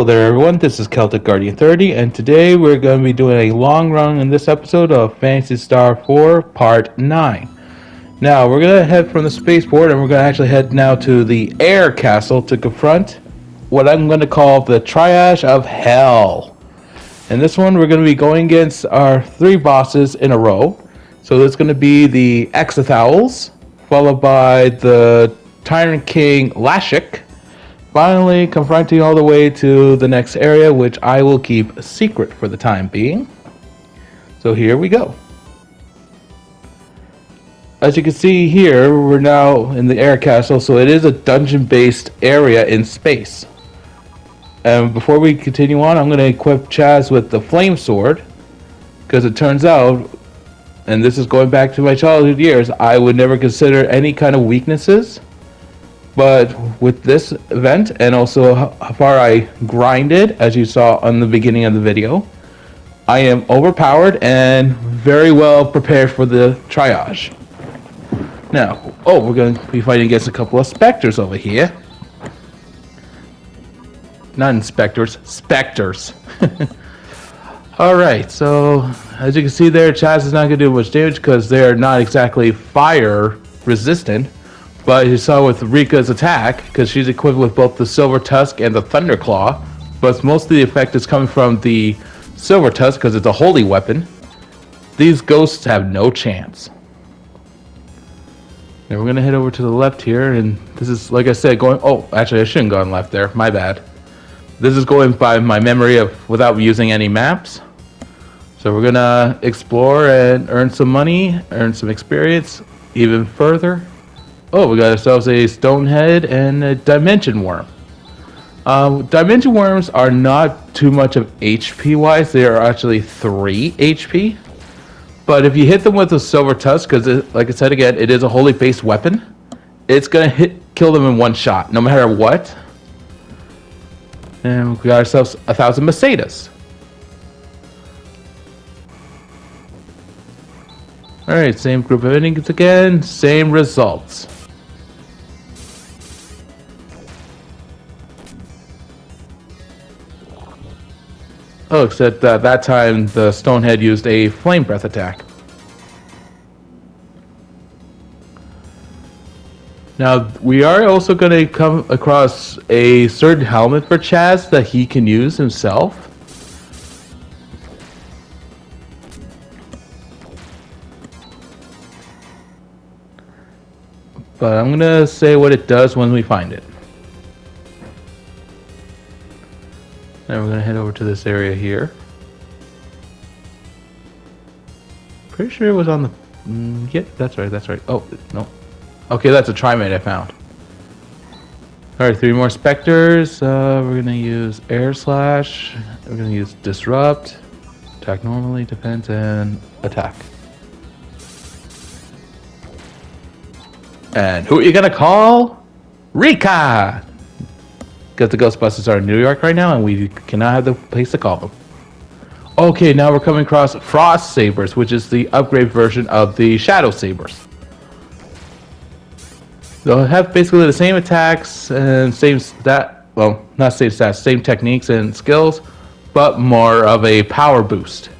Hello there everyone, this is Celtic Guardian 30 and today we're going to be doing a long run in this episode of Phantasy Star 4 Part 9. Now we're going to head from the spaceport and we're going to actually head now to the air castle to confront what I'm going to call the Triage of Hell. In this one we're going to be going against our three bosses in a row. So it's going to be the Xe-A-Thouls, followed by the Tyrant King Lashiec, finally confronting all the way to the next area, which I will keep a secret for the time being. So here we go. As you can see here, we're now in the air castle, so it is a dungeon-based area in space. And before we continue on, I'm going to equip Chaz with the flame sword, because it turns out, and this is going back to my childhood years, I would never consider any kind of weaknesses. But with this event, and also how far I grinded, as you saw on the beginning of the video, I am overpowered and very well prepared for the triage. Now, we're going to be fighting against a couple of specters over here. Not inspectors, specters. Alright, so as you can see there, Chaz is not going to do much damage because they're not exactly fire resistant. But you saw with Rika's attack, because she's equipped with both the Silver Tusk and the Thunder Claw, but most of the effect is coming from the Silver Tusk because it's a holy weapon. These ghosts have no chance. Now we're going to head over to the left here, and this is, like I said, going... Oh, actually I shouldn't go on left there, my bad. This is going by my memory of without using any maps. So we're going to explore and earn some money, earn some experience even further. Oh, we got ourselves a Stonehead and a Dimension Worm. Dimension Worms are not too much of HP wise. They are actually 3 HP. But if you hit them with a Silver Tusk, because like I said again, it is a holy based weapon, it's going to kill them in one shot, no matter what. And we got ourselves 1,000 Mercedes. Alright, same group of enemies again, same results. Oh, except that time the Stonehead used a Flame Breath attack. Now, we are also going to come across a certain helmet for Chaz that he can use himself. But I'm going to say what it does when we find it. Now we're going to head over to this area here. Pretty sure it was on the... yeah, that's right. Oh, no. Okay, that's a Trimate I found. Alright, 3 more Spectres. We're going to use Air Slash. We're going to use Disrupt. Attack normally, defense, and attack. And who are you going to call? Rika! Because the Ghostbusters are in New York right now and we cannot have the place to call them. Okay, now we're coming across Frost Sabers, which is the upgrade version of the Shadow Sabers. They'll have basically the same attacks and same stat, well, not same stats, same techniques and skills, but more of a power boost.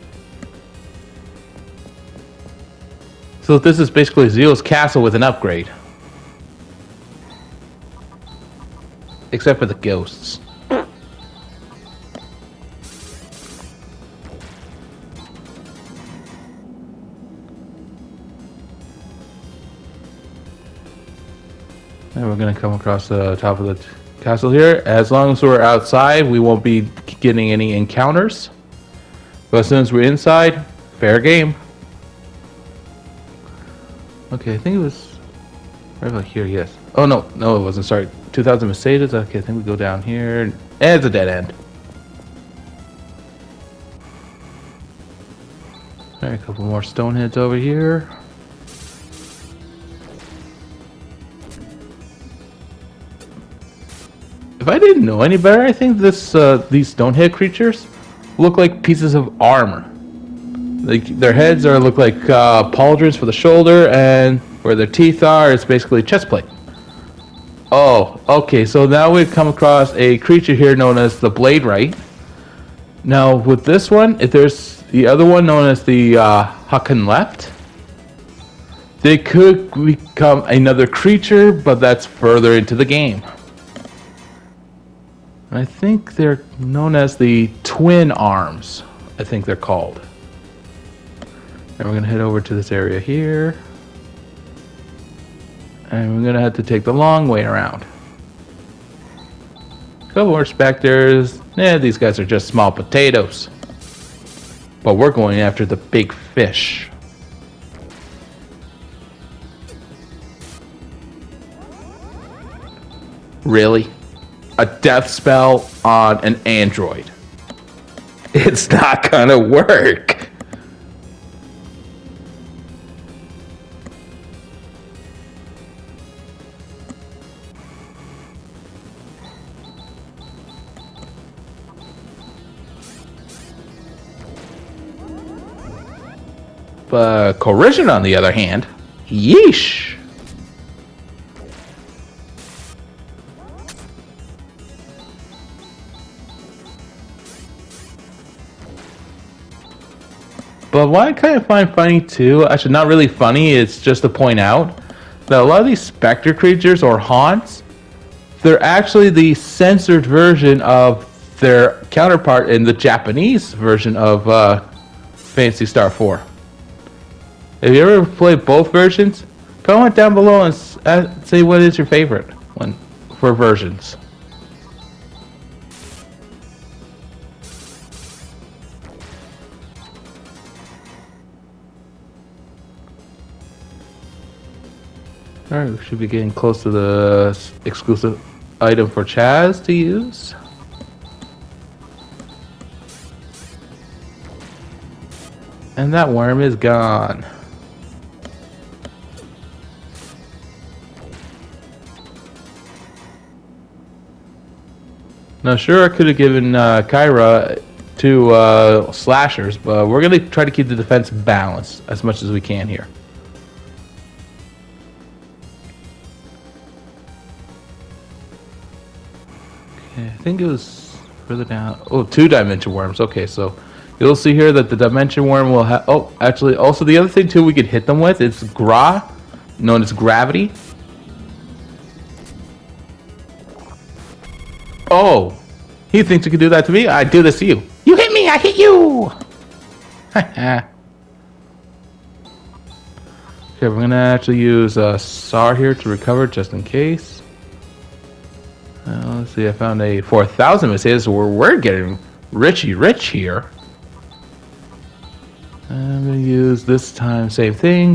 So this is basically Zeal's Castle with an upgrade. Except for the ghosts. And we're going to come across the top of the castle here. As long as we're outside, we won't be getting any encounters. But as soon as we're inside, fair game. Okay, I think it was right about here, yes. Oh, no, it wasn't, sorry. 2,000 Mercedes. Okay, I think we go down here. And it's a dead end. Alright, a couple more Stoneheads over here. If I didn't know any better, I think these Stonehead creatures look like pieces of armor. Like their heads look like pauldrons for the shoulder, and where their teeth are, it's basically chest plate. Oh, okay. So now we've come across a creature here known as the Blade Right. Now with this one, if there's the other one known as the Hakan Left, they could become another creature, but that's further into the game. I think they're known as the Twin Arms. I think they're called. And we're gonna head over to this area here. And we're gonna have to take the long way around. Couple more specters. Yeah, these guys are just small potatoes. But we're going after the big fish. Really? A death spell on an android? It's not gonna work. But Corrosion, on the other hand, yeesh. But what I kind of find funny too, actually not really funny, it's just to point out that a lot of these specter creatures or haunts, they're actually the censored version of their counterpart in the Japanese version of Phantasy Star 4. Have you ever played both versions? Comment down below and say what is your favorite one for versions. Alright, we should be getting close to the exclusive item for Chaz to use. And that worm is gone. Now, sure, I could have given Kyra 2 slashers, but we're going to try to keep the defense balanced as much as we can here. Okay, I think it was further down. Oh, 2-dimension worms. Okay, so you'll see here that the dimension worm will have... Oh, actually, also the other thing, too, we could hit them with is Gra, known as gravity. Oh, he thinks you can do that to me? I do this to you. You hit me, I hit you! Okay, we're gonna actually use SAR here to recover just in case. Let's see, I found a 4,000 messages, so we're getting richy rich here. I'm gonna use this time, same thing,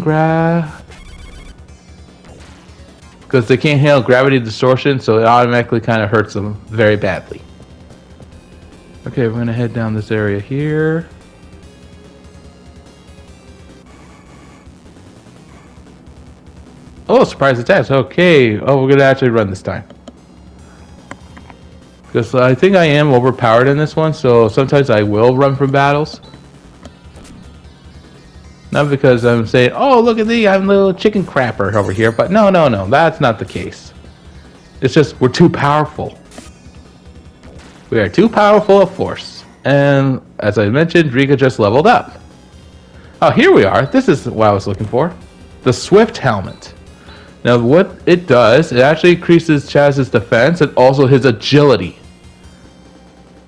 because they can't handle gravity distortion, so it automatically kind of hurts them very badly. Okay, we're going to head down this area here. Oh, surprise attacks. Okay. Oh, we're going to actually run this time. Because I think I am overpowered in this one, so sometimes I will run from battles. Not because I'm saying, oh, look at me, I'm a little chicken crapper over here. But no, that's not the case. It's just we're too powerful. We are too powerful of force. And as I mentioned, Rika just leveled up. Oh, here we are. This is what I was looking for. The Swift Helmet. Now, what it does, it actually increases Chaz's defense and also his agility.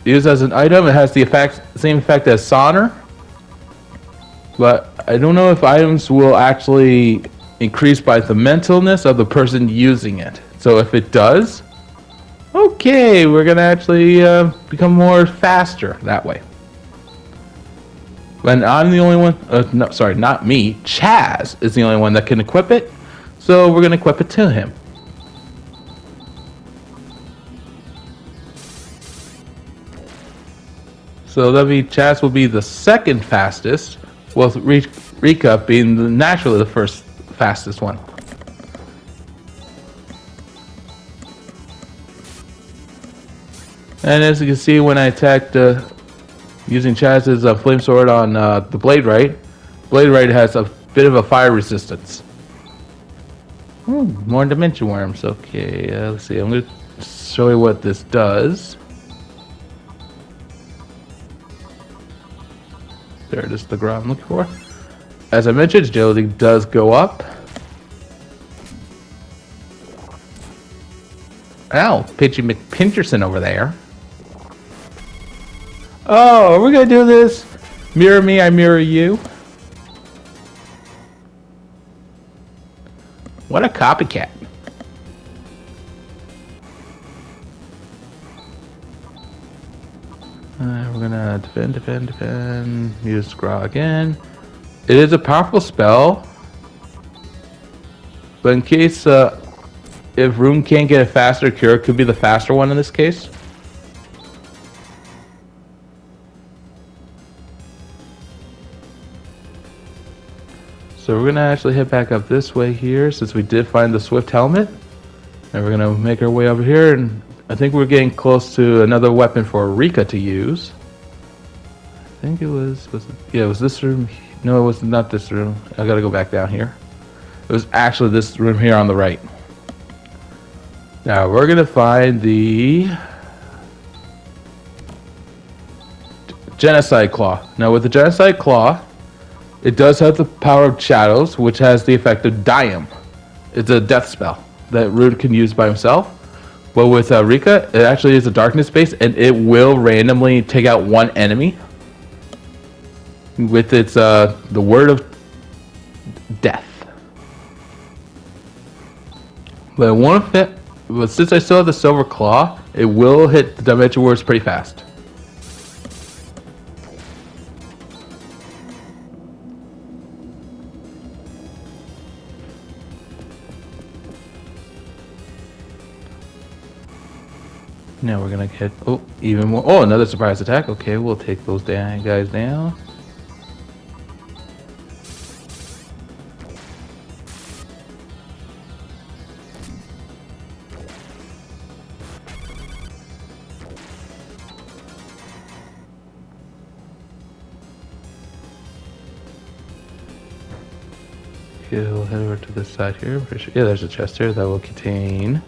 Used as an item, it has the same effect as Sonar. But I don't know if items will actually increase by the mentalness of the person using it. So if it does, okay, we're going to actually become more faster that way. And I'm the only one, no, sorry, not me, Chaz is the only one that can equip it. So we're going to equip it to him. So that'll be, Chaz will be the second fastest, with Rika being naturally the first fastest one. And as you can see, when I attacked using Chaz's flame sword on the Blade Right has a bit of a fire resistance. More dimension worms. Okay, let's see. I'm going to show you what this does. There it is, the ground I'm looking for. As I mentioned, agility does go up. Ow, Pitchy McPincherson over there. Oh, we're going to do this. Mirror me, I mirror you. What a copycat. We're gonna defend. Use Scraw again. It is a powerful spell. But in case if Rune can't get a faster cure, it could be the faster one in this case. So we're gonna actually head back up this way here since we did find the Swift Helmet. And we're gonna make our way over here, and I think we're getting close to another weapon for Rika to use. I think it was this room. No, it was not this room. I gotta go back down here. It was actually this room here on the right. Now we're gonna find the Genocide Claw. Now with the Genocide Claw, it does have the power of shadows, which has the effect of Diam. It's a death spell that Rune can use by himself. But with Rika, it actually is a darkness base, and it will randomly take out one enemy with its the word of death. But it won't fit. But since I still have the Silver Claw, it will hit the Dimension Words pretty fast. Now we're gonna get even more. Oh, another surprise attack. Okay, we'll take those guys down. Okay, we'll head over to this side here. Yeah, there's a chest here that will contain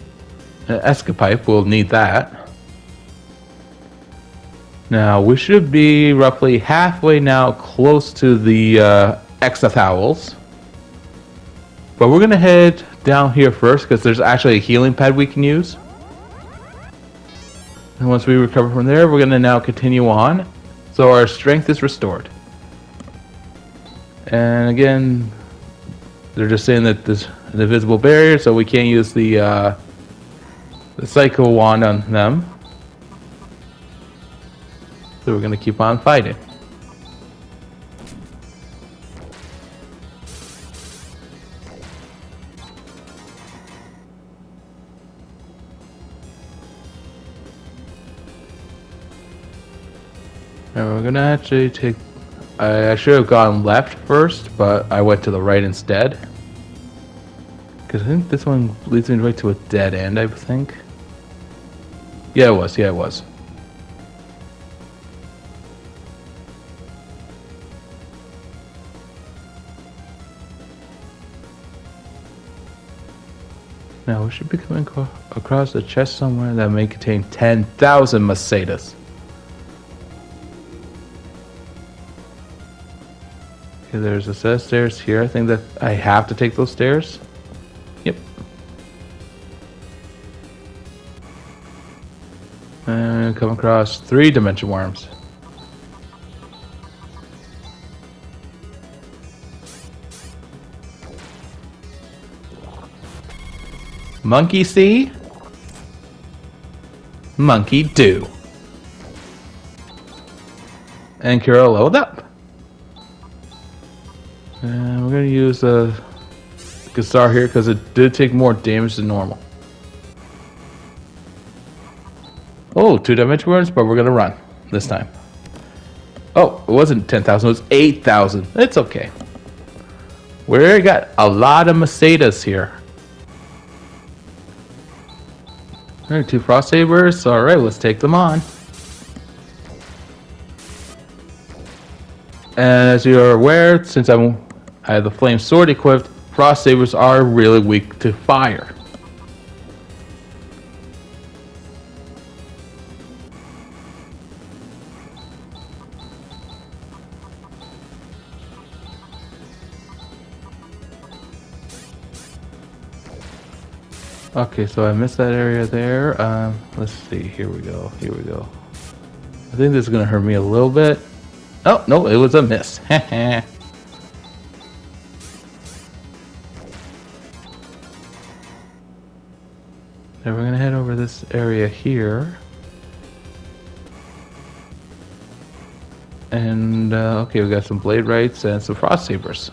an escapipe. We'll need that. Now, we should be roughly halfway now close to the Xe-A-Thouls. But we're going to head down here first because there's actually a healing pad we can use. And once we recover from there, we're going to now continue on. So our strength is restored. And again, they're just saying that there's an invisible barrier, so we can't use the Psycho Wand on them. So we're going to keep on fighting. And we're going to actually take... I should have gone left first, but I went to the right instead. Because I think this one leads me right to a dead end, I think. Yeah, it was. Now we should be coming across a chest somewhere that may contain 10,000 Macedas. Okay, there's a set of stairs here. I think that I have to take those stairs. Yep. And come across 3 dimension worms. Monkey see, monkey do. And Kira leveled up. And we're going to use a Guitar here because it did take more damage than normal. Oh, 2 dimension worms, but we're going to run this time. Oh, it wasn't 10,000, it was 8,000. It's okay. We got a lot of Macedas here. Alright, 2 Frost Sabers. Alright, let's take them on. And as you are aware, since I have the Flame Sword equipped, Frost Sabers are really weak to fire. Okay, so I missed that area there. Let's see. Here we go. Here we go. I think this is gonna hurt me a little bit. Oh no, it was a miss. Then we're gonna head over this area here. And okay, we got some blade rights and some frost sabers.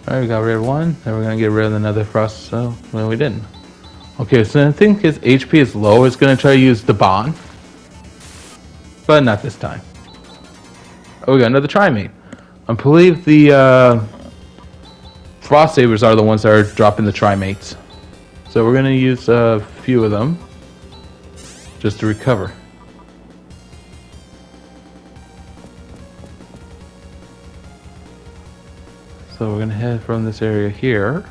Alright, we got rid of one. Then we're gonna get rid of another frost. So, well, we didn't. Okay, so I think his HP is low. It's gonna try to use the bond, but not this time. Oh, we got another Trimate. I believe the Frost Sabers are the ones that are dropping the Trimates. So we're gonna use a few of them just to recover. So we're gonna head from this area here.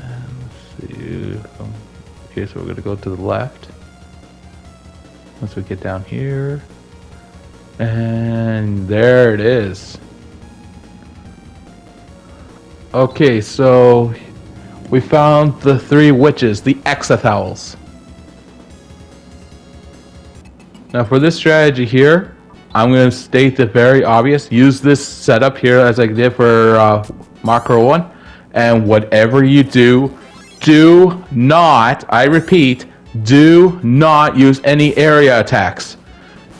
And let's see. Okay, so we're gonna go to the left. Once we get down here. And there it is. Okay, so we found the three witches, the Xe-A-Thouls. Now for this strategy here, I'm going to state the very obvious. Use this setup here as I did for Macro 1. And whatever you do, do not, I repeat, do not use any area attacks.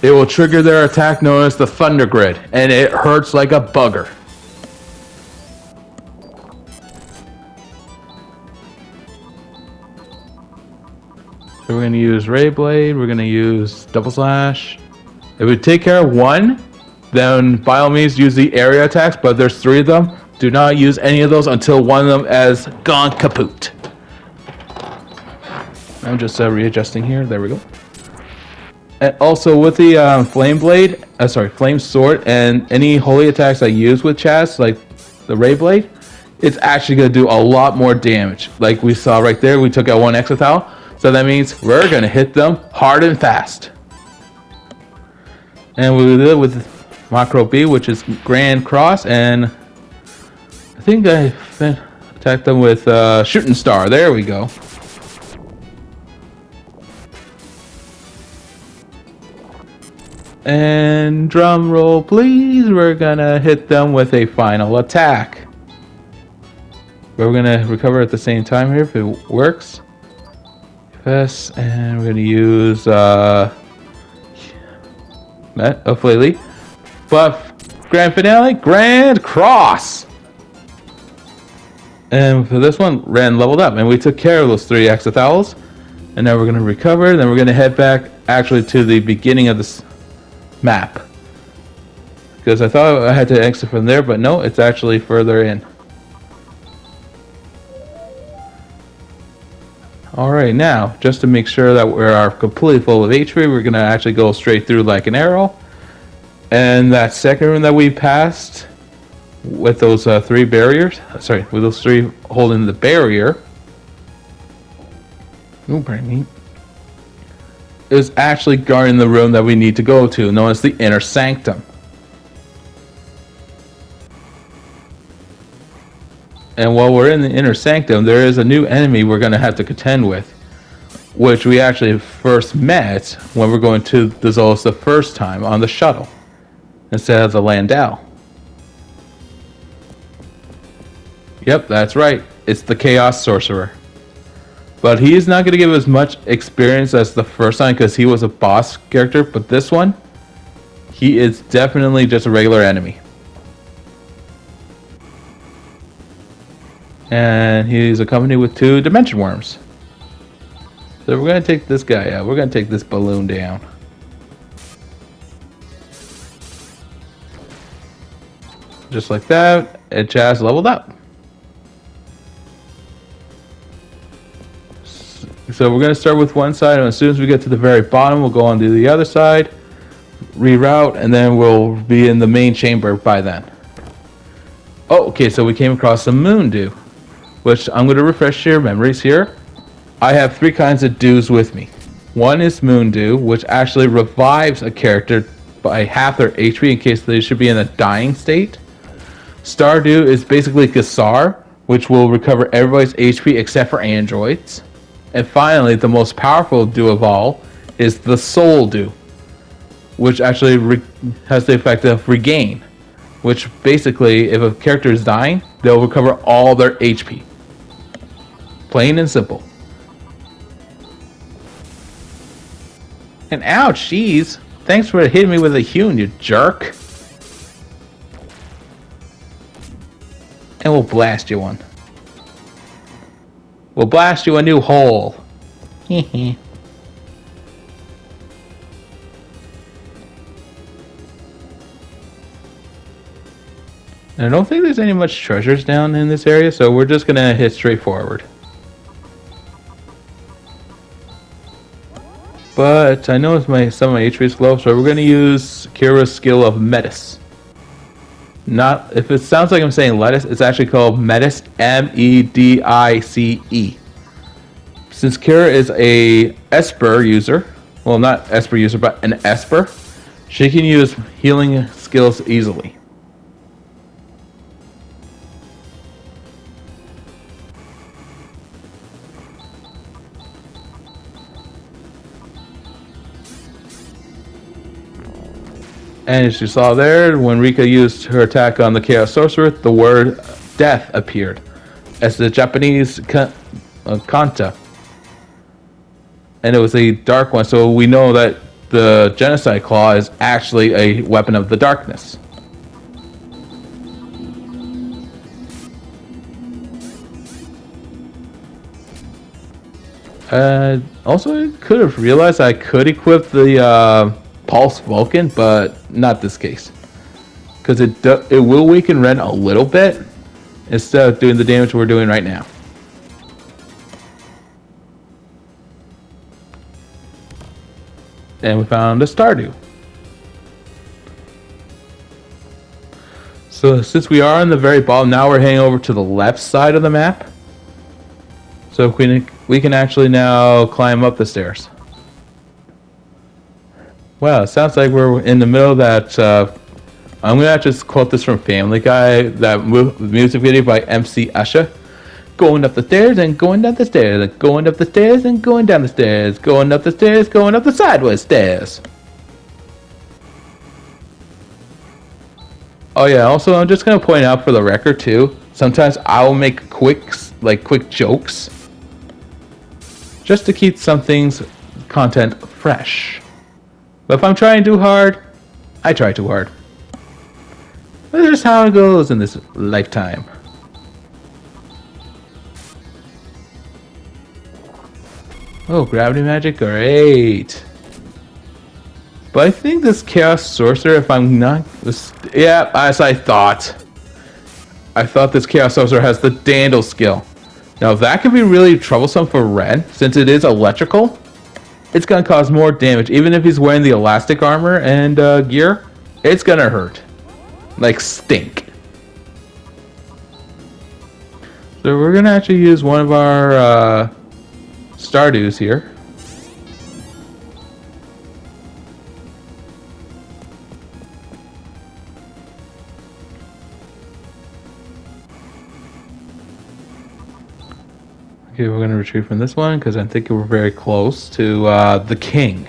It will trigger their attack known as the Thunder Grid, and it hurts like a bugger. So we're going to use Ray Blade, we're going to use Double Slash. If we take care of one, then by all means use the area attacks, but there's three of them. Do not use any of those until one of them has gone kaput. I'm just readjusting here, there we go. And also with the Flame Blade, Flame Sword, and any holy attacks I use with Chaz, like the Ray Blade, it's actually going to do a lot more damage. Like we saw right there, we took out one Xe-A-Thouls, so that means we're going to hit them hard and fast. And we did it with Macro B, which is Grand Cross, and I think I attacked them with Shooting Star. There we go. And drum roll, please. We're gonna hit them with a final attack. We're gonna recover at the same time here if it works. Yes, and we're gonna use a flaily. But grand finale, Grand Cross. And for this one, Ren leveled up, and we took care of those three Xe-A-Thouls. And now we're gonna recover. Then we're gonna head back actually to the beginning of this map, because I thought I had to exit from there, but no, it's actually further in. Alright, now just to make sure that we are completely full of HP, we're gonna actually go straight through like an arrow. And that second room that we passed with those three barriers, with those three holding the barrier, oh, pardon me, is actually guarding the room that we need to go to, known as the Inner Sanctum. And while we're in the Inner Sanctum, there is a new enemy we're going to have to contend with, which we actually first met when we're going to the Zulus the first time on the shuttle, instead of the Landau. Yep, that's right. It's the Chaos Sorcerer. But he's not going to give as much experience as the first time because he was a boss character. But this one, he is definitely just a regular enemy. And he's accompanied with two Dimension Worms. So we're going to take this guy out. We're going to take this balloon down. Just like that, and Chaz leveled up. So we're going to start with one side, and as soon as we get to the very bottom, we'll go on to the other side, reroute, and then we'll be in the main chamber by then. Oh, okay, so we came across some moon dew, which I'm going to refresh your memories here. I have 3 kinds of dews with me. One is moon dew, which actually revives a character by half their HP in case they should be in a dying state. Stardew is basically Gassar, which will recover everybody's HP except for androids. And finally, the most powerful dew of all is the Soul Dew, which actually has the effect of regain, which basically, if a character is dying, they'll recover all their HP. Plain and simple. And ouch, jeez. Thanks for hitting me with a hewn, you jerk. And we'll blast you one. We'll blast you a new hole. Hehe. I don't think there's any much treasures down in this area, so we're just gonna hit straight forward. But I know some of my HP is low, so we're gonna use Kira's skill of Metis. Not if it sounds like I'm saying lettuce, it's actually called Medice, M-E-D-I-C-E. Since Kira is a Esper user, well, not Esper user, but an Esper, she can use healing skills easily. And as you saw there, when Rika used her attack on the Chaos Sorcerer, the word death appeared as the Japanese kanta. And it was a dark one, so we know that the Genocide Claw is actually a weapon of the darkness. Also, I could have realized I could equip the Pulse Vulcan, but not this case, because it will weaken Ren a little bit instead of doing the damage we're doing right now. And we found a Stardew. So since we are on the very bottom, now we're heading over to the left side of the map. So we can actually now climb up the stairs. Wow, it sounds like we're in the middle of that. I'm gonna just quote this from Family Guy, that music video by MC Usher. Going up the stairs and going down the stairs, and going up the stairs and going down the stairs, going up the stairs, going up the sideways stairs. Oh yeah, also I'm just gonna point out for the record too, sometimes I'll make quick jokes just to keep some things content fresh. But if I'm trying too hard, I try too hard. That's just how it goes in this lifetime. Oh, gravity magic, great. But I think this Chaos Sorcerer, if I'm not... Yeah, as I thought. I thought this Chaos Sorcerer has the Dandle skill. Now that could be really troublesome for Ren, since it is electrical. It's going to cause more damage. Even if he's wearing the elastic armor and gear, it's going to hurt. Like stink. So we're going to actually use one of our Stardews here. Okay, we're going to retreat from this one because I think we're very close to the king.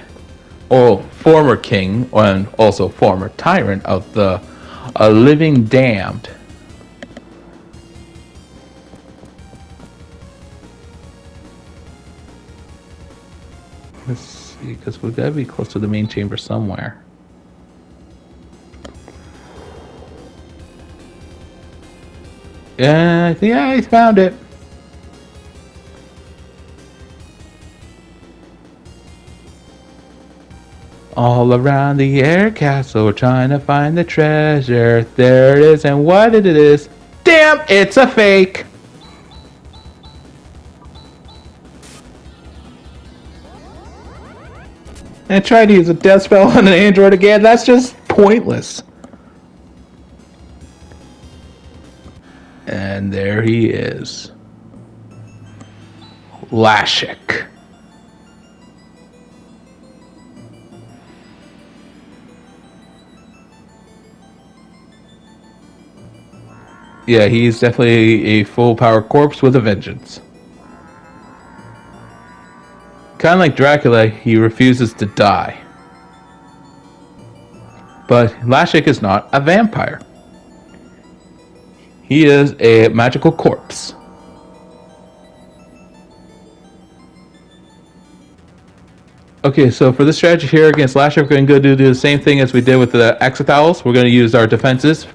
Or former king, and also former tyrant of the living damned. Let's see, because we've got to be close to the main chamber somewhere. Yeah, I found it. All around the air castle, we're trying to find the treasure. There it is, and what it is. Damn, it's a fake! And try to use a death spell on an android again. That's just pointless. And there he is. Lashiec. Yeah, he's definitely a full power corpse with a vengeance. Kind of like Dracula, he refuses to die. But Lashiec is not a vampire. He is a magical corpse. Okay, so for this strategy here against Lashiec, we're going to go do the same thing as we did with the Xe-A-Thouls. We're going to use our defenses,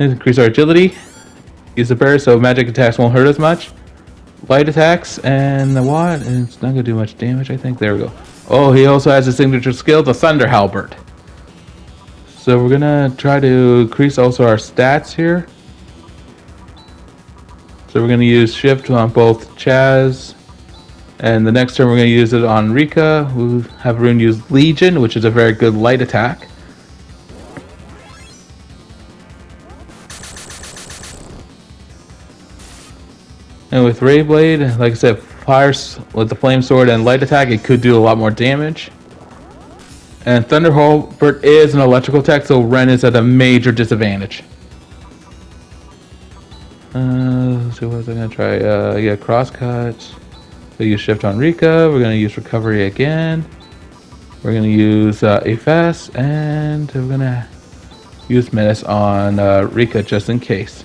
increase our agility, use the barrier so magic attacks won't hurt as much. Light attacks, and the what? And it's not going to do much damage, I think. There we go. Oh, he also has a signature skill, the Thunder Halberd. So we're going to try to increase also our stats here. So we're going to use Shift on both Chaz, and the next turn we're going to use it on Rika. We'll have Rune use Legion, which is a very good light attack. And with Ray Blade, like I said, fires with the Flame Sword and light attack, it could do a lot more damage. And Thunder Halberd is an electrical attack, so Ren is at a major disadvantage. Let's see what I'm going to try. Yeah, Crosscut. We use Shift on Rika. We're going to use Recovery again. We're going to use AFS, and we're going to use Menace on Rika just in case.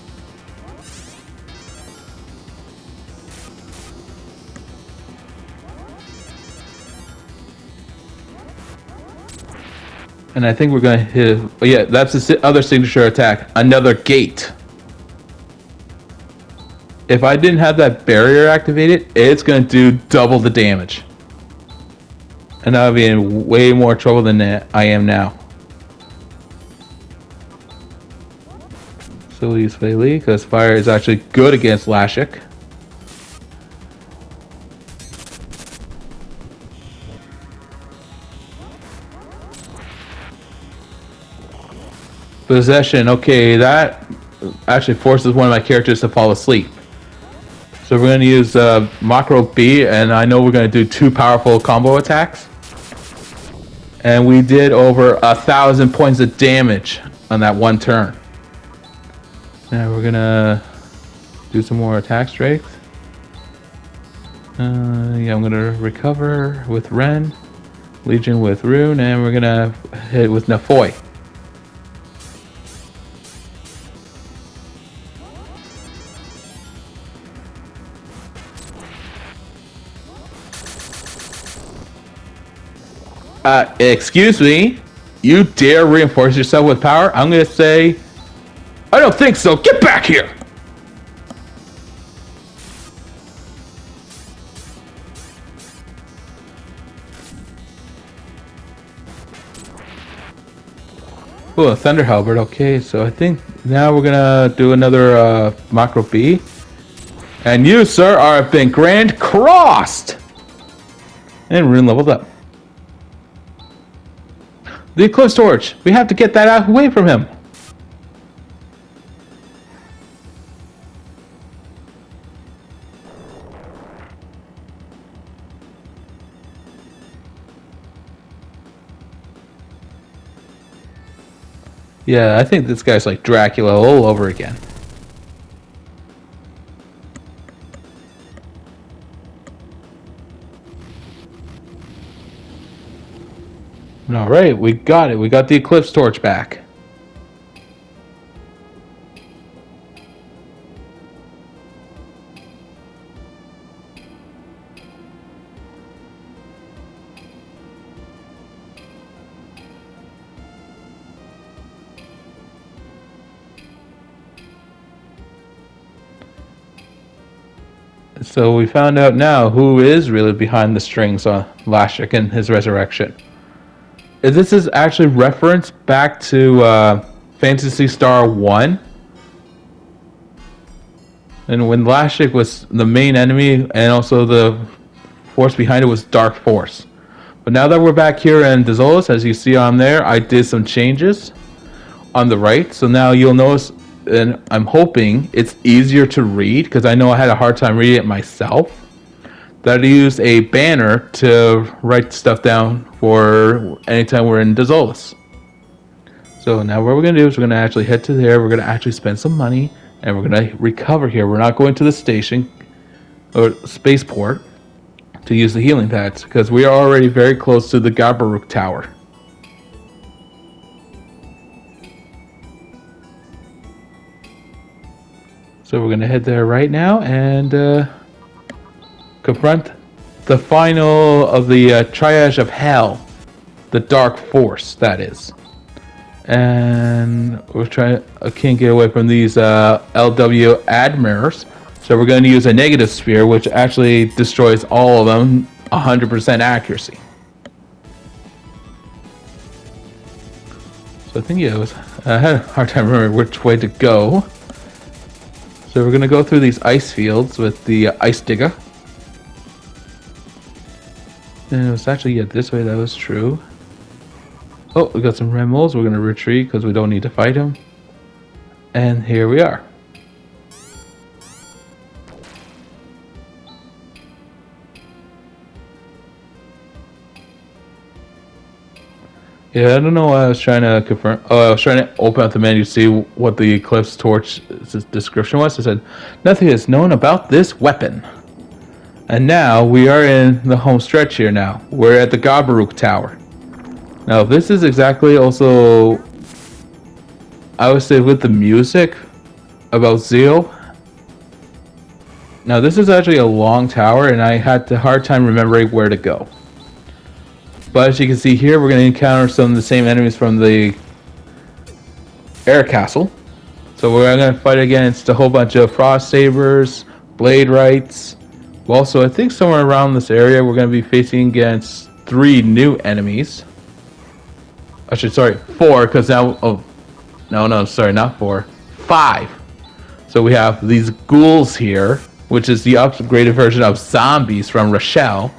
And I think we're going to hit... Oh yeah, that's the other signature attack. Another gate. If I didn't have that barrier activated, it's going to do double the damage. And I would be in way more trouble than I am now. So we'll use Fei Li, because fire is actually good against Lashiec. Possession, okay, that actually forces one of my characters to fall asleep. So we're going to use Macro B, and I know we're going to do 2 powerful combo attacks. And we did over 1,000 points of damage on that one turn. Now we're going to do some more attack strength. Yeah, I'm going to recover with Ren, Legion with Rune, and we're going to hit with Nafoi. Excuse me? You dare reinforce yourself with power? I'm gonna say, I don't think so. Get back here! Oh, a Thunder Halberd. Okay, so I think now we're gonna do another Macro B. And you, sir, have been Grand Crossed! And Rune leveled up. The Eclipse Torch! We have to get that out away from him! Yeah, I think this guy's like Dracula all over again. Alright, we got it. We got the Eclipse Torch back. So we found out now who is really behind the strings on Lashiec and his resurrection. This is actually referenced back to Phantasy Star 1. And when Lashiec was the main enemy, and also the force behind it was Dark Force. But But now that we're back here in Dezolis, as you see on there, I did some changes on the right. So now you'll notice, and I'm hoping it's easier to read, because I know I had a hard time reading it myself, that I used a banner to write stuff down for anytime we're in Dezolis. So now what we're going to do is we're going to actually head to there, we're going to actually spend some money, and we're going to recover here. We're not going to the station, or spaceport, to use the healing pads, because we are already very close to the Gabaruk Tower. So we're going to head there right now and confront the final of the Triage of Hell, the Dark Force, that is. And we're trying. I can't get away from these LW admirers, so we're going to use a negative sphere, which actually destroys all of them, 100% accuracy. So I think I had a hard time remembering which way to go. So we're going to go through these ice fields with the ice digger. And it was actually this way, that was true. Oh, we got some Remmels. We're going to retreat because we don't need to fight him. And here we are. Yeah, I don't know why I was trying to confirm. Oh, I was trying to open up the menu to see what the Eclipse Torch description was. It said, nothing is known about this weapon. And now we are in the home stretch here now. We're at the Gabaruk Tower. Now this is exactly also, I would say, with the music about Zeo. Now this is actually a long tower and I had a hard time remembering where to go. But as you can see here, we're going to encounter some of the same enemies from the air castle. So we're going to fight against a whole bunch of Frost Sabers, Blade Rights. Also, I think somewhere around this area we're going to be facing against 3 new enemies. Actually, sorry, 4, because now... Oh, no, sorry, not 4. 5. So we have these ghouls here, which is the upgraded version of zombies from Rochelle.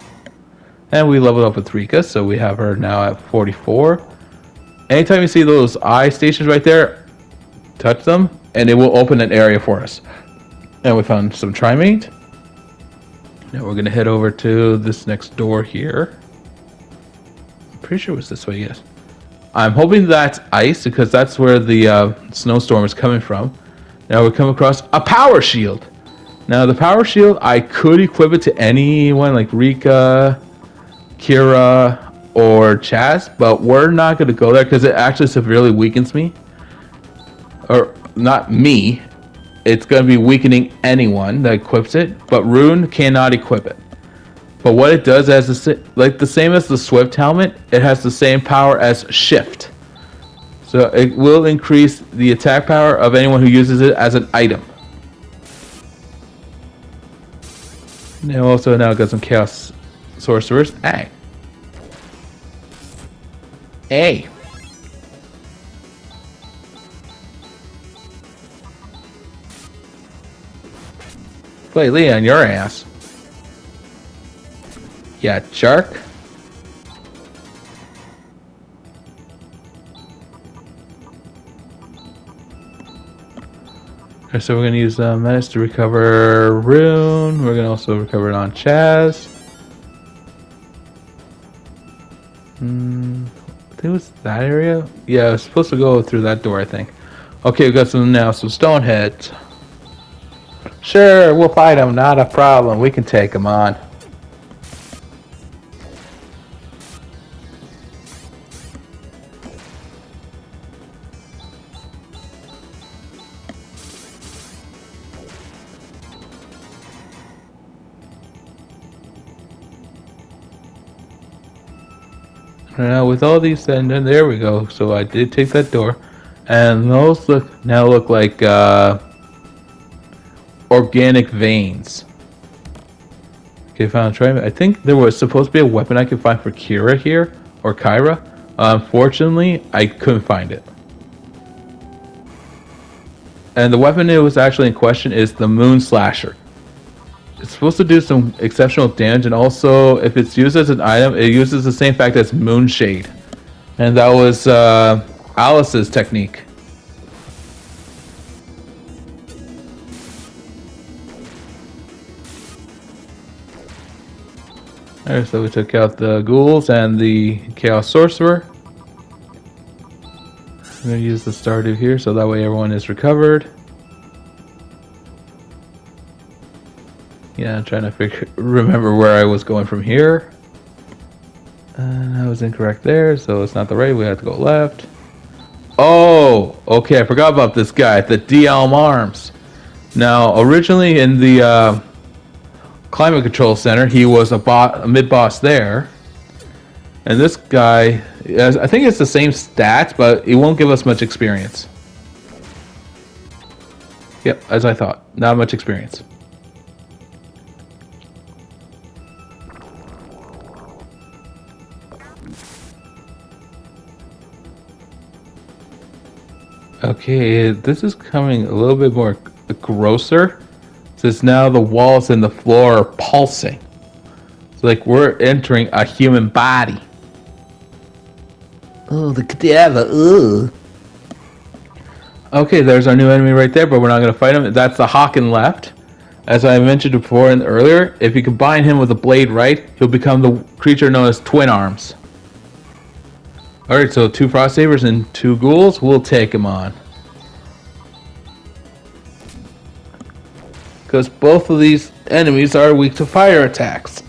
And we leveled up with Rika, so we have her now at 44. Anytime you see those eye stations right there, touch them, and it will open an area for us. And we found some Trimate. Now we're going to head over to this next door here. I'm pretty sure it was this way, yes. I'm hoping that's ice, because that's where the snowstorm is coming from. Now we come across a power shield. Now the power shield, I could equip it to anyone like Rika, Kira, or Chaz, but we're not going to go there because it actually severely weakens me. Or not me. It's going to be weakening anyone that equips it, but Rune cannot equip it. But what it does, as the same as the Swift helmet, it has the same power as Shift. So it will increase the attack power of anyone who uses it as an item. Now also got some Chaos Sorcerers. Hey. Play Lee on your ass. Yeah, jerk. Okay, so we're going to use Menace to recover Rune. We're going to also recover it on Chaz. I think it was that area. Yeah, I was supposed to go through that door, I think. Okay, we got some Stoneheads. Sure, we'll fight them. Not a problem. We can take them on. Now with all these, and then there we go. So I did take that door, and those look like organic veins. Okay, found a Trimate. I think there was supposed to be a weapon I could find for Kira here, or Kyra. Unfortunately, I couldn't find it. And the weapon it was actually in question is the Moon Slasher. it's supposed to do some exceptional damage, and also if it's used as an item, it uses the same fact as Moonshade, and that was Alice's technique. Alright, so we took out the ghouls and the Chaos Sorcerer. I'm going to use the Stardew here so that way everyone is recovered. Yeah, I'm trying to remember where I was going from here. And I was incorrect there, so it's not the right. We have to go left. Oh, okay, I forgot about this guy, the D-Elm Arms. Now, originally in the Climate Control Center, he was a mid-boss there. And this guy, I think it's the same stats, but it won't give us much experience. Yep, as I thought. Not much experience. Okay, this is coming a little bit more grosser. Since now the walls and the floor are pulsing. It's like we're entering a human body. Oh, the cadaver, ugh. Okay, there's our new enemy right there, but we're not going to fight him. That's the Hawken left. As I mentioned before and earlier, if you combine him with a blade right, he'll become the creature known as Twin Arms. Alright, so 2 Frost Sabers and 2 ghouls, we'll take him on. Because both of these enemies are weak to fire attacks.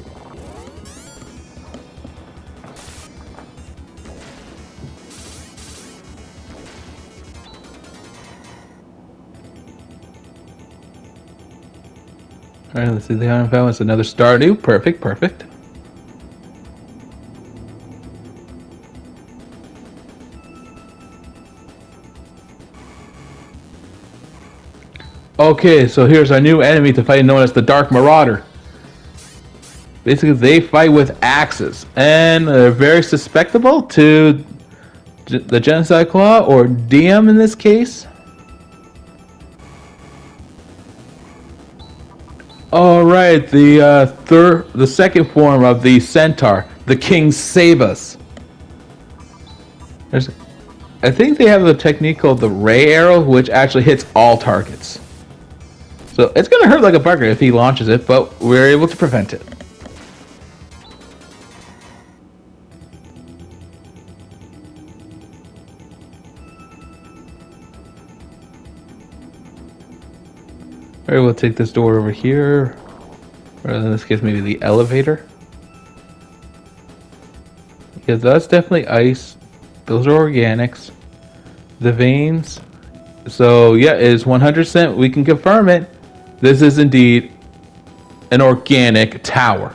Alright, let's see the Iron Fountain. It's another Stardew. Perfect, perfect. Okay, so here's our new enemy to fight, known as the Dark Marauder. Basically, they fight with axes, and they're very susceptible to the Genocide Claw, or DM in this case. Alright, the second form of the Centaur, the King Sabas. I think they have a technique called the Ray Arrow, which actually hits all targets. So it's going to hurt like a bugger if he launches it, but we're able to prevent it. Alright, we'll take this door over here. Or in this case, maybe the elevator. Yeah, that's definitely ice. Those are organics. The veins. So yeah, it is 100%. We can confirm it. This is indeed an organic tower.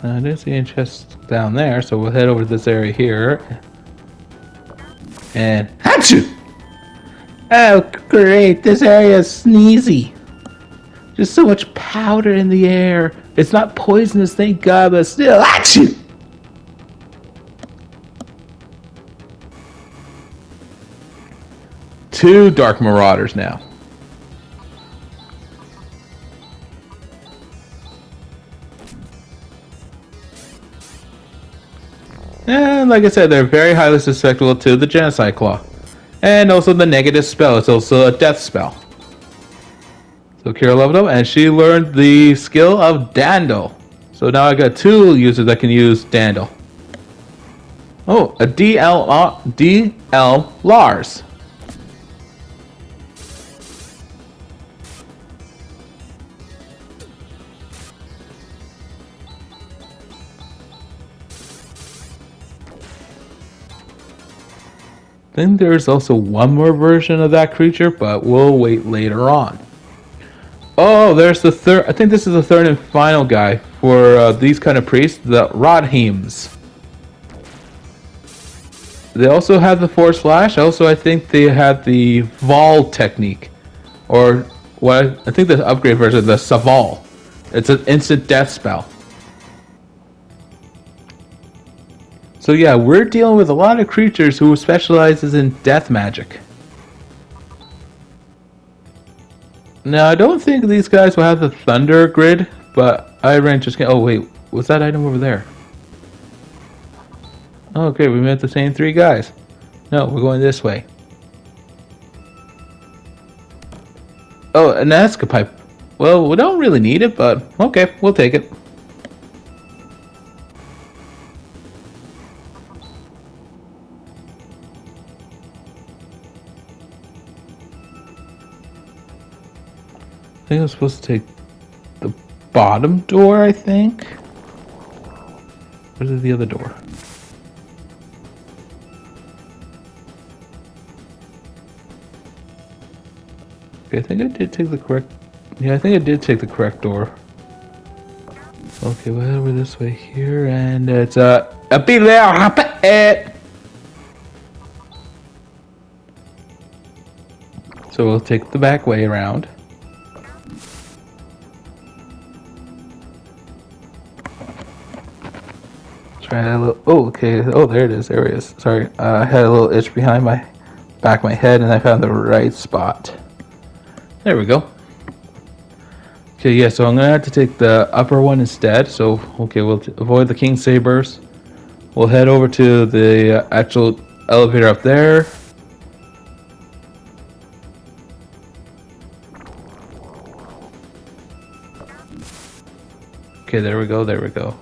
I didn't see any chests down there, so we'll head over to this area here. And achoo! Oh, great! This area is sneezy. Just so much powder in the air. It's not poisonous, thank God, but still, achoo! Two Dark Marauders now. And like I said, they're very highly susceptible to the Genocide Claw. And also the negative spell. It's also a death spell. So Kira leveled up and she learned the skill of Dandle. So now I got 2 users that can use Dandle. Oh, a DL Lars. Then there's also one more version of that creature, but we'll wait later on. Oh, there's the third. I think this is the third and final guy for these kind of priests, the Rodhims. They also have the Force Slash. Also, I think they had the Vol technique, or what I think the upgrade version, the Saval. It's an instant death spell. So yeah, we're dealing with a lot of creatures who specializes in death magic. Now, I don't think these guys will have the thunder grid, but I ran just... Oh, wait. What's that item over there? Oh, okay, we met the same 3 guys. No, we're going this way. Oh, an escapipe. Well, we don't really need it, but okay, we'll take it. I think I'm supposed to take the bottom door, I think. Where's the other door? Okay, I think I did take the correct... Yeah, I think I did take the correct door. Okay, we'll head over this way here, and it's a bit. So we'll take the back way around. Try a little... Oh, okay. Oh, there it is. There it is. Sorry, I had a little itch behind my back of my head, and I found the right spot. There we go. Okay, yeah, so I'm gonna have to take the upper one instead. So, okay, we'll avoid the King Sabers. We'll head over to the actual elevator up there. Okay, there we go, there we go.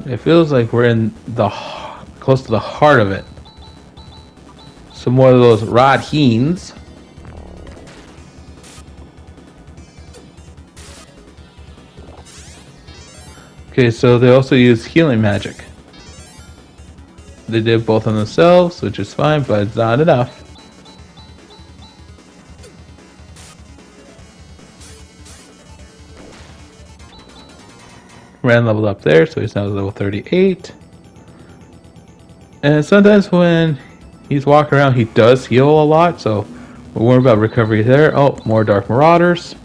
It feels like we're in the close to the heart of it. Some more of those Radheens. Okay, so they also use healing magic. They did both on themselves, which is fine, but it's not enough. Ran leveled up there, so he's now level 38. And sometimes when he's walking around, he does heal a lot, so we're worried about recovery there. Oh, more Dark Marauders.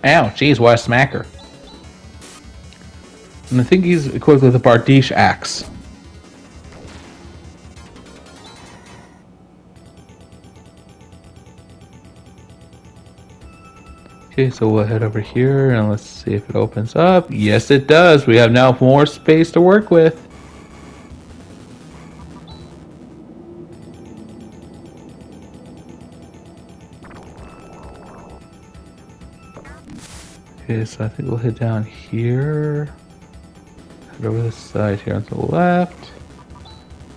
Ow, jeez, what a smacker. And I think he's equipped with a Bardiche axe. Okay, so we'll head over here and let's see if it opens up. Yes, it does. We have now more space to work with. Okay, so I think we'll head down here. Head over this side here on the left.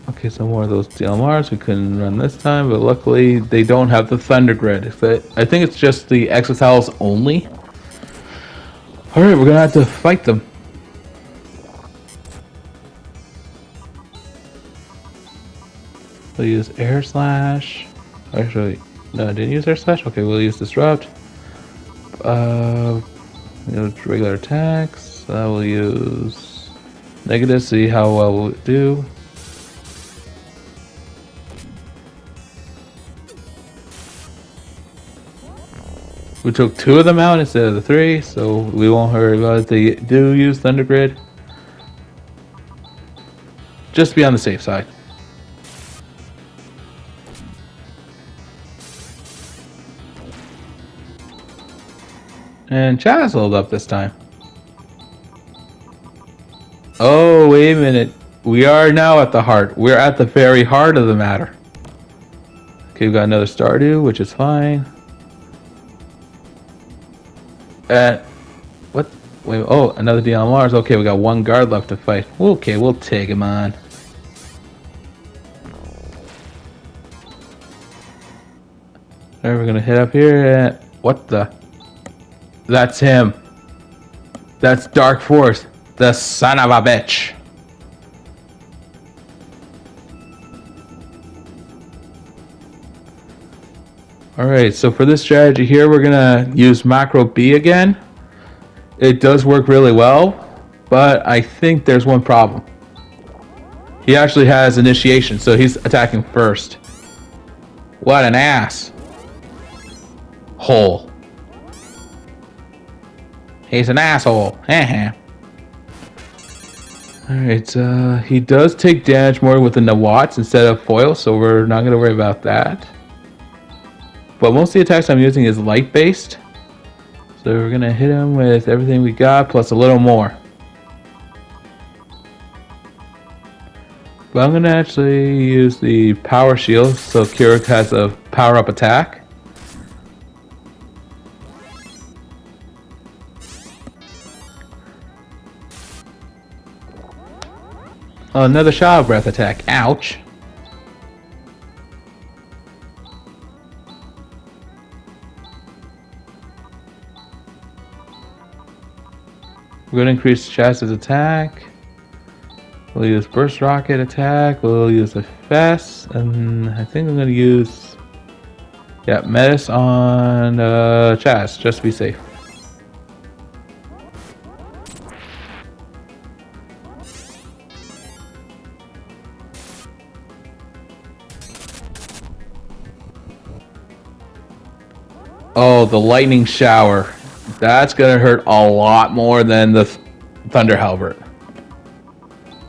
Okay, so more of those DLMRs. We couldn't run this time, but luckily they don't have the Thunder Grid. I think it's just the Xe-A-Thouls only. Alright, we're gonna have to fight them. We'll use Air Slash. Actually, no, I didn't use Air Slash. Okay, we'll use Disrupt. Regular attacks. We'll use Negative, see how well we'll do. We took 2 of them out instead of the 3, so we won't worry about it. They do use Thunder Grid. Just to be on the safe side. And Chaz leveled up this time. Oh, wait a minute. We are now at the heart. We're at the very heart of the matter. Okay, we've got another Stardew, which is fine. What? Wait, oh, another DLMRs. Okay, we got 1 guard left to fight. Okay, we'll take him on. Alright, we're gonna hit up here and... What the? That's him. That's Dark Force. The son of a bitch. Alright, so for this strategy here, we're gonna use Macro B again. It does work really well, but I think there's one problem. He actually has initiation, so he's attacking first. What an ass. Hole. He's an asshole. Alright, he does take damage more with the Nawats instead of foil, so we're not going to worry about that. But most of the attacks I'm using is light based. So we're going to hit him with everything we got, plus a little more. But I'm going to actually use the power shield, so Keurig has a power up attack. Another Shadow Breath attack. Ouch. We're going to increase Chaz's attack. We'll use Burst Rocket attack. We'll use the Fest. And I think I'm going to use... yeah, Menace on Chaz, just to be safe. Oh, the lightning shower. That's gonna hurt a lot more than the thunder halberd.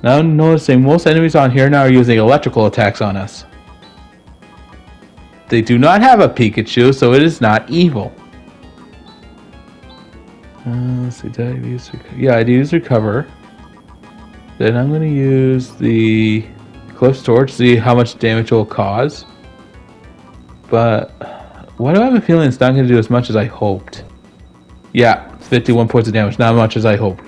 Now I'm noticing most enemies on here now are using electrical attacks on us. They do not have a Pikachu, so it is not evil. Let's see, did I use recover? Yeah, I did use recover. Then I'm gonna use the Eclipse Torch, see how much damage it will cause. But why do I have a feeling it's not going to do as much as I hoped? Yeah, 51 points of damage, not as much as I hoped.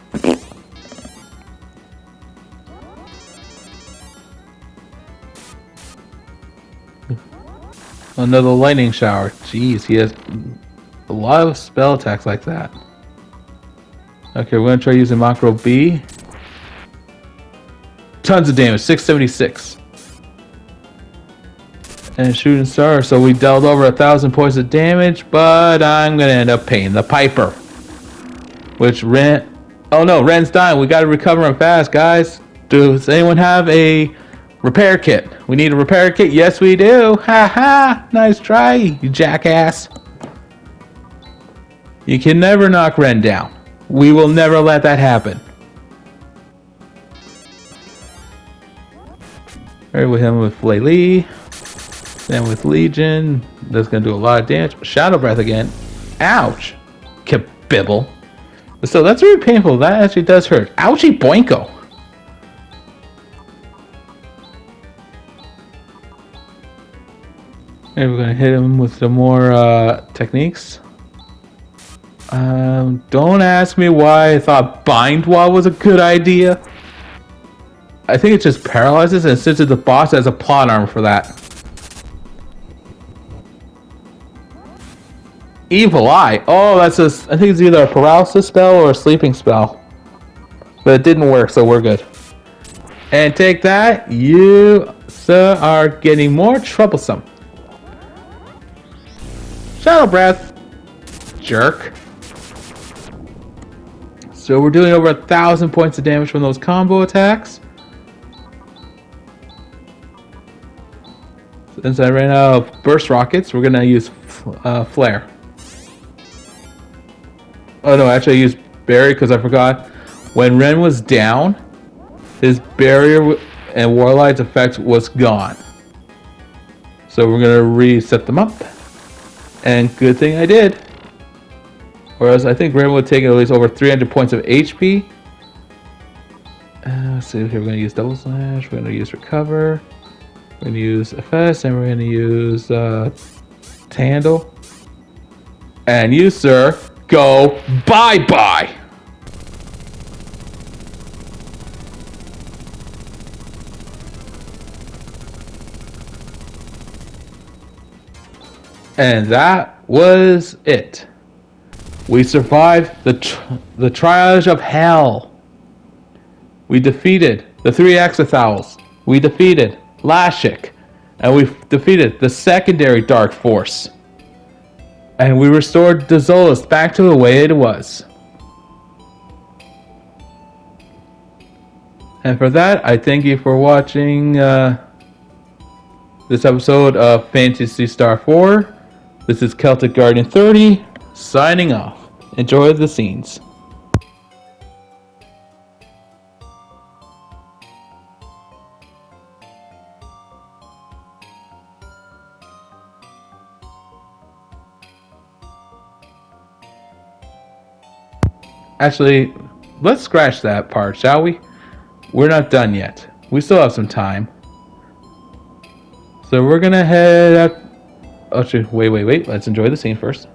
Another lightning shower. Jeez, he has a lot of spell attacks like that. Okay, we're going to try using Macro B. Tons of damage, 676. And Shooting Star, so we dealt over 1,000 points of damage, but I'm gonna end up paying the piper. Which Ren... oh no, Ren's dying. We gotta recover him fast, guys. Does anyone have a repair kit? We need a repair kit? Yes, we do. Ha ha! Nice try, you jackass. You can never knock Ren down. We will never let that happen. Alright, we'll hit him with Flaily. Then with Legion, that's going to do a lot of damage. Shadow Breath again. Ouch. Kabibble. But still, that's very painful. That actually does hurt. Ouchie boinko. And we're going to hit him with some more techniques. Don't ask me why I thought Bind Wall was a good idea. I think it just paralyzes, and since it's the boss, has a plot armor for that. Evil Eye. Oh, that's I think it's either a paralysis spell or a sleeping spell. But it didn't work, so we're good. And take that. You, sir, are getting more troublesome. Shadow Breath. Jerk. So we're doing over 1,000 points of damage from those combo attacks. Since I ran out of burst rockets, we're gonna use flare. Oh no, actually I used barrier because I forgot. When Ren was down, his barrier and Warlide's effect was gone. So we're gonna reset them up. And good thing I did. Whereas I think Ren would take at least over 300 points of HP. Let's see here, we're gonna use double slash, we're gonna use recover. We're going to use FS, and we're going to use Tandle. And you, sir, go bye-bye! And that was it. We survived the Triage of Hell. We defeated the 3 Xe-A-Thouls. We defeated Lashiec, and we defeated the secondary Dark Force, and we restored the Zolus back to the way it was. And for that, I thank you for watching this episode of Phantasy Star 4. This is Celtic Guardian 30, signing off. Enjoy the scenes. Actually, let's scratch that part, shall we? We're not done yet. We still have some time. So we're gonna head up. Oh, shoot. Wait. Let's enjoy the scene first.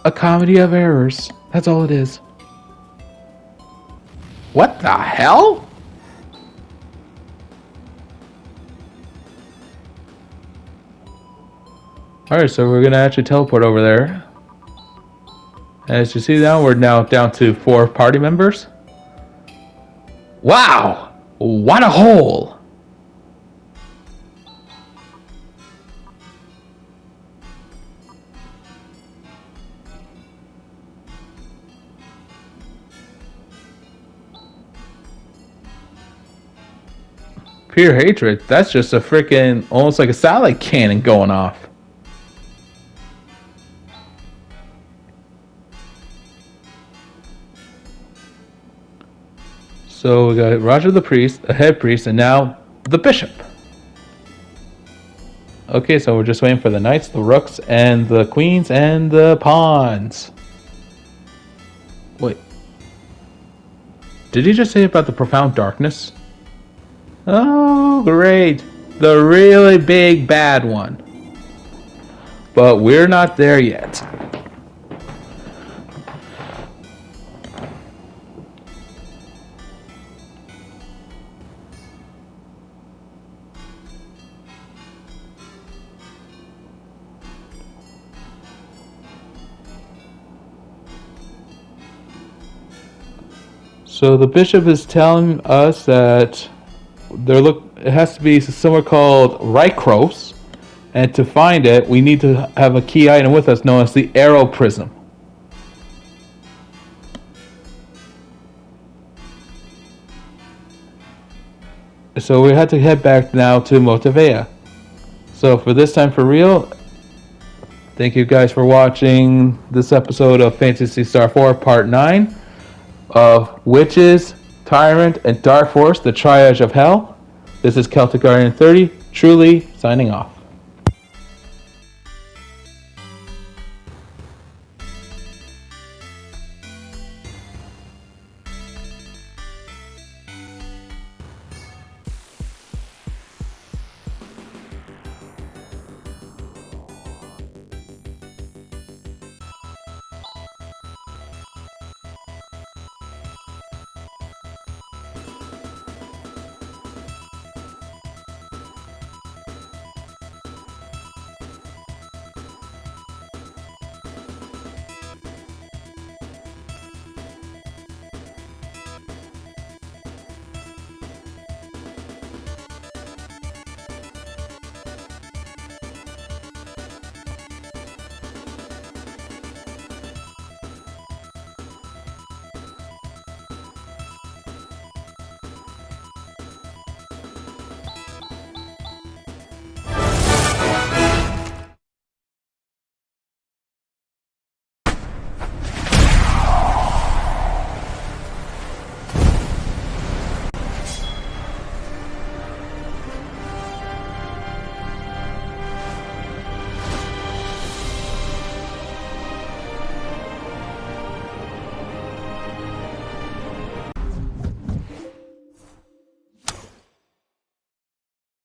A comedy of errors. That's all it is. What the hell? Alright, so we're gonna actually teleport over there. As you see now, we're now down to 4 party members. Wow! What a hole! Pure hatred. That's just a freaking, almost like a satellite cannon going off. So we got Roger the priest, the head priest, and now the bishop. Okay, so we're just waiting for the knights, the rooks, and the queens, and the pawns. Wait. Did he just say about the profound darkness? Oh, great. The really big bad one. But we're not there yet. So the bishop is telling us that it has to be somewhere called Rykros, and to find it, we need to have a key item with us known as the Arrow Prism. So we had to head back now to Motivea. So for this time for real, thank you guys for watching this episode of Phantasy Star 4 Part 9 of Witches, Tyrant, and Dark Force, the Triage of Hell. This is Celtic Guardian 30, truly signing off.